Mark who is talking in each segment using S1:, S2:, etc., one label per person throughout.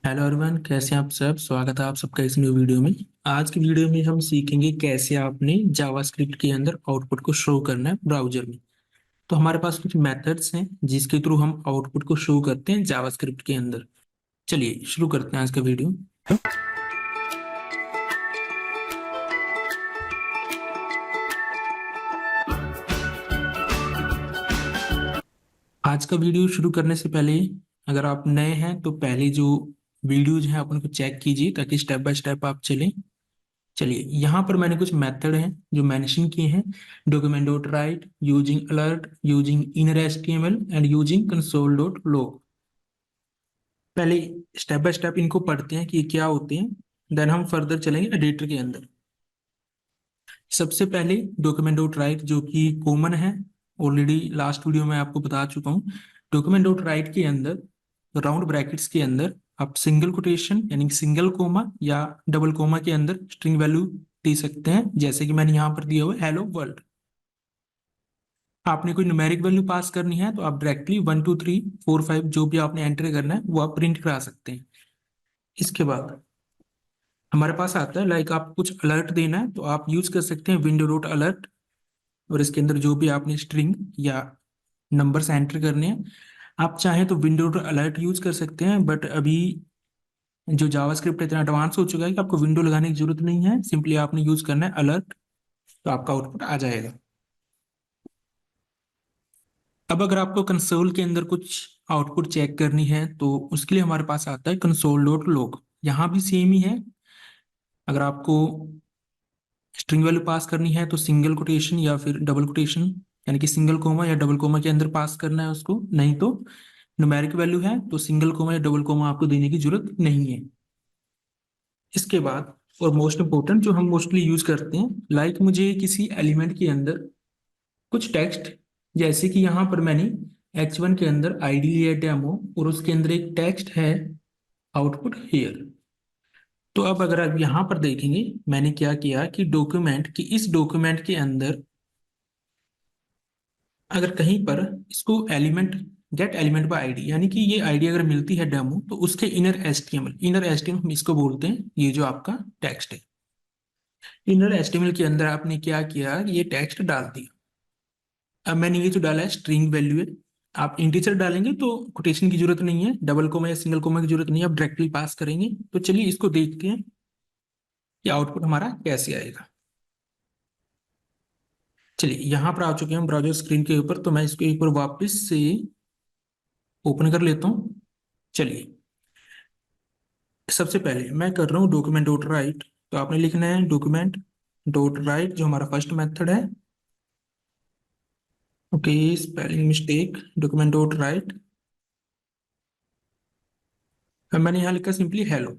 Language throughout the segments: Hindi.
S1: हेलो एवरीवन, कैसे हैं आप सब। स्वागत है आप सबका इस न्यू वीडियो में। आज की वीडियो में हम सीखेंगे कैसे आपने जावास्क्रिप्ट के अंदर आउटपुट को शो करना है ब्राउजर में। तो हमारे पास कुछ मेथड्स हैं जिसके थ्रू हम आउटपुट को शो करते हैं जावास्क्रिप्ट के अंदर। चलिए शुरू करते हैं आज का वीडियो। आज का वीडियो शुरू करने से पहले अगर आप नए हैं तो पहले जो वीडियोज हैं अपन को चेक कीजिए ताकि स्टेप बाय स्टेप आप चलें। चलिए यहाँ पर मैंने कुछ मेथड हैं जो मेंशन किए हैं। Document dot right, using alert, using inner HTML and using console dot log. पहले स्टेप बाय स्टेप इनको पढ़ते हैं कि ये क्या होते हैं, देन हम फर्दर चलेंगे एडिटर के अंदर। सबसे पहले डॉक्यूमेंट डॉट राइट जो कि कॉमन है, ऑलरेडी लास्ट वीडियो में आपको बता चुका हूँ। डॉक्यूमेंट डॉट राइट के अंदर राउंड ब्रैकेट्स के अंदर आप सिंगल कोटेशन यानी सिंगल कोमा या डबल कोमा के अंदर स्ट्रिंग वैल्यू दे सकते हैं, जैसे कि मैंने यहाँ पर दिया हुआ है हेलो वर्ल्ड। आपने कोई न्यूमेरिक वैल्यू पास करनी है तो आप डायरेक्टली 1 2 3 4 5 जो भी आपने एंटर करना है वो आप प्रिंट करा सकते हैं। इसके बाद हमारे पास आता है लाइक आप कुछ अलर्ट देना है तो आप यूज कर सकते हैं विंडो डॉट अलर्ट, और इसके अंदर जो भी आपने स्ट्रिंग या नंबर्स एंटर करने हैं आप चाहें तो विंडो डॉट अलर्ट यूज कर सकते हैं। बट अभी जो जावास्क्रिप्ट इतना एडवांस हो चुका है कि आपको विंडो लगाने की जरूरत नहीं है, सिंपली आपने यूज करना है अलर्ट, तो आपका आउटपुट आ जाएगा। अब अगर आपको कंसोल के अंदर कुछ आउटपुट चेक करनी है तो उसके लिए हमारे पास आता है कंसोल डॉट लॉग। यहाँ भी सेम ही है। अगर आपको स्ट्रिंग वैल्यू पास करनी है तो सिंगल कोटेशन या फिर डबल कोटेशन यानी कि सिंगल कोमा या डबल कोमा के अंदर पास करना है उसको, नहीं तो न्यूमेरिक वैल्यू है तो सिंगल कोमा या डबल कोमा आपको देने की जरूरत नहीं है। इसके बाद और मोस्ट इंपोर्टेंट जो हम मोस्टली यूज करते हैं, लाइक मुझे किसी एलिमेंट के अंदर कुछ टेक्स्ट, जैसे कि यहाँ पर मैंने H1 के अंदर आईडी लिया डेमो और उसके अंदर एक टेक्स्ट है आउटपुट हेयर। तो अब अगर आप यहाँ पर देखेंगे मैंने क्या किया कि डॉक्यूमेंट की इस डॉक्यूमेंट के अंदर अगर कहीं पर इसको element gate element by ID यानी कि ये आईडी अगर मिलती है डेमो तो उसके इनर एचटीएमएल हम इसको बोलते हैं, ये जो आपका टेक्स्ट है। इनर एचटीएमएल के अंदर आपने क्या किया, ये टेक्स्ट डाल दिया। अब मैंने ये जो डाला है स्ट्रिंग वैल्यू है, आप इंटीजर डालेंगे तो कोटेशन की जरूरत नहीं है, डबल कोमा या सिंगल कोमा की जरूरत नहीं है, आप डायरेक्टली पास करेंगे। तो चलिए इसको देखते हैं कि आउटपुट हमारा कैसे आएगा। चलिए यहाँ पर आ चुके हैं हम ब्राउजर स्क्रीन के ऊपर, तो मैं इसको एक बार वापस से ओपन कर लेता हूँ। चलिए सबसे पहले मैं कर रहा हूँ डॉक्यूमेंट डॉट राइट, तो आपने लिखना है डॉक्यूमेंट डॉट राइट जो हमारा फर्स्ट मेथड है। Okay, spelling mistake, document dot right. अब मैंने यहाँ लिखा सिंपली हेलो।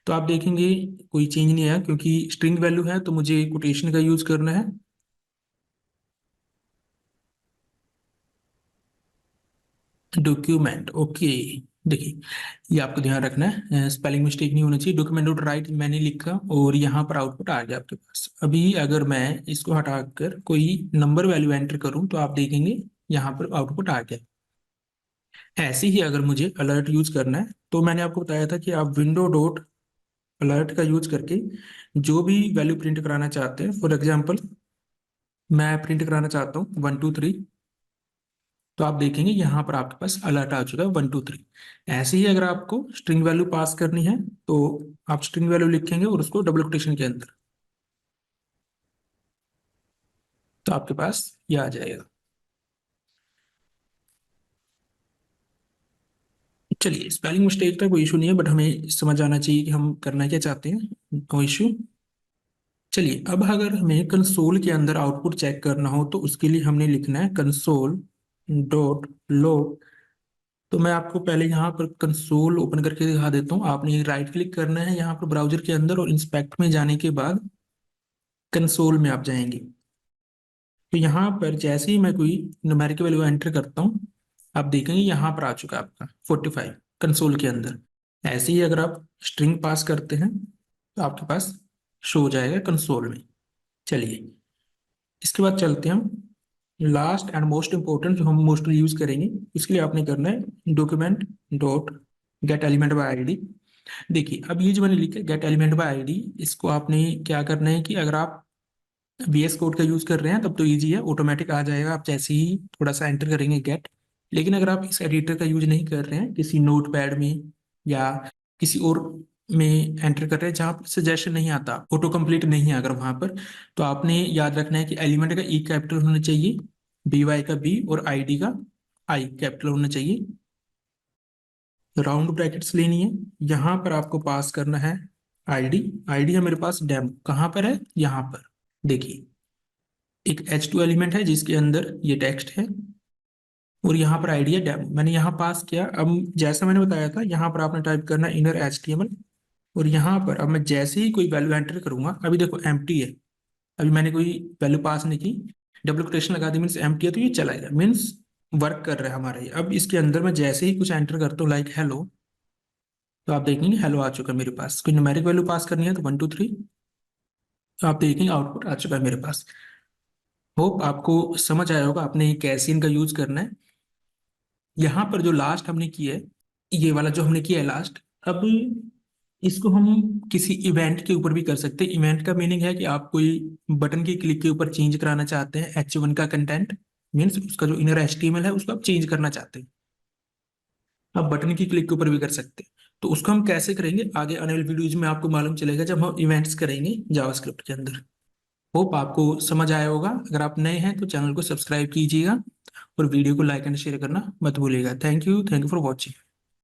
S1: तो आप देखेंगे कोई चेंज नहीं आया क्योंकि स्ट्रिंग वैल्यू है तो मुझे कोटेशन का यूज करना है। डॉक्यूमेंट, ओके, देखिए ये आपको ध्यान रखना है, स्पेलिंग मिस्टेक नहीं होना चाहिए। डॉक्यूमेंट डॉट राइट मैंने लिखा और यहाँ पर आउटपुट आ गया आपके पास। अभी अगर मैं इसको हटाकर कोई नंबर वैल्यू एंटर करूँ तो आप देखेंगे यहाँ पर आउटपुट आ गया। ऐसे ही अगर मुझे अलर्ट यूज करना है तो मैंने आपको बताया था कि आप विंडो डॉट अलर्ट का यूज करके जो भी वैल्यू प्रिंट कराना चाहते हैं, फॉर एग्जाम्पल मैं प्रिंट कराना चाहता हूँ 1 2 3, तो आप देखेंगे यहाँ पर आपके पास अलर्ट आ चुका है 1 2 3। ऐसे ही अगर आपको स्ट्रिंग वैल्यू पास करनी है तो आप स्ट्रिंग वैल्यू लिखेंगे और उसको डबल कोटेशन के अंदर, तो आपके पास ये आ जाएगा। चलिए स्पेलिंग मिस्टेक का कोई इशू नहीं है, बट हमें समझ आना चाहिए कि हम करना क्या चाहते हैं, नो इशू। चलिए अब अगर हमें कंसोल के अंदर आउटपुट चेक करना हो तो उसके लिए हमने लिखना है कंसोल डॉट लॉग। तो मैं आपको पहले यहाँ पर कंसोल ओपन करके दिखा देता हूँ। आपने राइट क्लिक करना है यहाँ पर ब्राउजर के अंदर और इंस्पेक्ट में जाने के बाद कंसोल में आप जाएंगे। तो यहाँ पर जैसे ही मैं कोई न्यूमेरिक वैल्यू एंटर करता हूँ आप देखेंगे यहाँ पर आ चुका है आपका 45 कंसोल के अंदर। ऐसे ही अगर आप स्ट्रिंग पास करते हैं तो आपके पास शो हो जाएगा कंसोल में। चलिए इसके बाद चलते हैं हम लास्ट एंड मोस्ट इंपॉर्टेंट जो हम मोस्टली यूज करेंगे, इसके लिए आपने करना है document dot gate element by ID. देखिए अब ये जो मैंने लिखा है गेट एलिमेंट बाय आईडी, इसको आपने क्या करना है कि अगर आप VS कोड का यूज कर रहे हैं तब तो इजी है, ऑटोमेटिक आ जाएगा आप जैसे ही थोड़ा सा एंटर करेंगे गेट। लेकिन अगर आप इस एडिटर का यूज नहीं कर रहे हैं, किसी नोट पैड में या किसी और में एंटर कर रहे हैं जहाँ पर सजेशन नहीं आता, ऑटो कंप्लीट नहीं है अगर वहां पर, तो आपने याद रखना है कि एलिमेंट का ई कैपिटल होना चाहिए, BY का B और ID का I कैपिटल होना चाहिए। राउंड ब्रैकेट्स लेनी है, यहाँ पर आपको पास करना है आईडी है मेरे पास डेमो, कहाँ पर है, यहाँ पर देखिए एक H2 एलिमेंट है जिसके अंदर ये टेक्स्ट है और यहाँ पर आईडी है डेमो, मैंने यहाँ पास किया। अब जैसा मैंने बताया था यहाँ पर आपने टाइप करना है इनर HTML, और यहाँ पर अब मैं जैसे ही कोई वैल्यू एंटर करूंगा, अभी देखो एम्प्टी है, अभी मैंने कोई वैल्यू पास नहीं की, डबल कोटेशन लगा दी मीन्स एम्प्टी है, तो ये चला गया मीन्स वर्क कर रहा है हमारा ये। अब इसके अंदर मैं जैसे ही कुछ एंटर करता हूँ लाइक हेलो, तो आप देखेंगे हेलो आ चुका है मेरे पास। कोई न्यूमेरिक वैल्यू पास करनी है तो 1 2 3, तो आप देखेंगे आउटपुट आ चुका है मेरे पास। होप आपको समझ आया होगा आपने कैसे इनका यूज करना है। यहाँ पर जो लास्ट हमने किया है, ये वाला जो हमने किया है लास्ट, अब इसको हम किसी इवेंट के ऊपर भी कर सकते हैं। इवेंट का मीनिंग है कि आप कोई बटन की क्लिक के ऊपर चेंज कराना चाहते हैं H1 का कंटेंट, मीन्स उसका जो इनर HTML है उसको आप चेंज करना चाहते हैं, आप बटन की क्लिक के ऊपर भी कर सकते हैं। तो उसको हम कैसे करेंगे आगे आने वाली वीडियोज में आपको मालूम चलेगा जब हम इवेंट्स करेंगे जावास्क्रिप्ट के अंदर। होप आपको समझ आया होगा। अगर आप नए हैं तो चैनल को सब्सक्राइब कीजिएगा और वीडियो को लाइक एंड शेयर करना मत भूलिएगा। Thank you for watching.